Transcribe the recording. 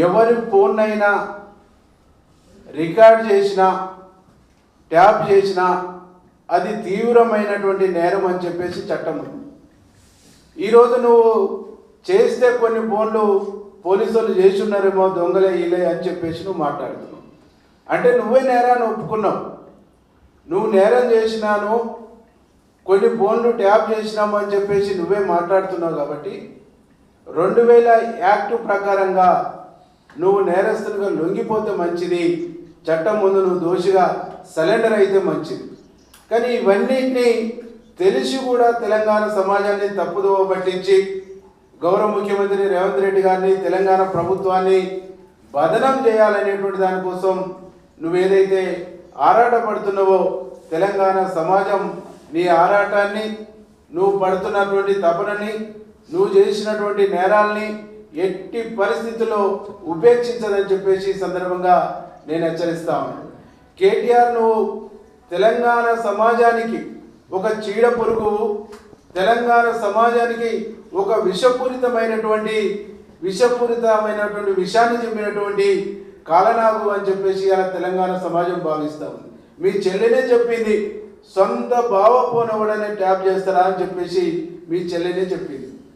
ఎవరి ఫోన్ అయినా రికార్డ్ చేసినా ట్యాప్ చేసినా అది తీవ్రమైనటువంటి నేరం అని చెప్పేసి చట్టం ఉంది. ఈరోజు నువ్వు చేస్తే కొన్ని ఫోన్లు పోలీసులు చేసి ఉన్నారేమో దొంగలే ఇలే అని చెప్పేసి నువ్వు మాట్లాడుతున్నావు. అంటే నువ్వే నేరాన్ని ఒప్పుకున్నావు. నువ్వు నేరం చేసినాను, కొన్ని ఫోన్లు ట్యాప్ చేసినాము అని చెప్పేసి నువ్వే మాట్లాడుతున్నావు. కాబట్టి 2000 యాక్ట్ ప్రకారంగా నువ్వు నేరస్తులుగా లొంగిపోతే మంచిది, చట్టం ముందు నువ్వు దోషిగా సరెండర్ అయితే మంచిది. కానీ ఇవన్నిటినీ తెలిసి కూడా తెలంగాణ సమాజాన్ని తప్పుదోవ పట్టించి గౌరవ ముఖ్యమంత్రి రేవంత్ రెడ్డి గారిని, తెలంగాణ ప్రభుత్వాన్ని బదనం చేయాలనేటువంటి దానికోసం నువ్వేదైతే ఆరాటపడుతున్నావో తెలంగాణ సమాజం నీ ఆరాటాన్ని, నువ్వు పడుతున్నటువంటి తపనని, నువ్వు చేసినటువంటి నేరాల్ని ఎట్టి పరిస్థితుల్లో ఉపేక్షించదని చెప్పేసి ఈ సందర్భంగా నేను హెచ్చరిస్తా ఉన్నాను. కేటీఆర్, నువ్వు తెలంగాణ సమాజానికి ఒక చీడ పురుగు, తెలంగాణ సమాజానికి ఒక విషపూరితమైనటువంటి విషాన్ని చెప్పినటువంటి కాలనాగు అని చెప్పేసి అలా తెలంగాణ సమాజం భావిస్తూ ఉంది. మీ చెల్లెనే చెప్పింది, సొంత బావ ఫోన్ ఎవడనే ట్యాప్ చేస్తారా అని చెప్పేసి మీ చెల్లెనే చెప్పింది.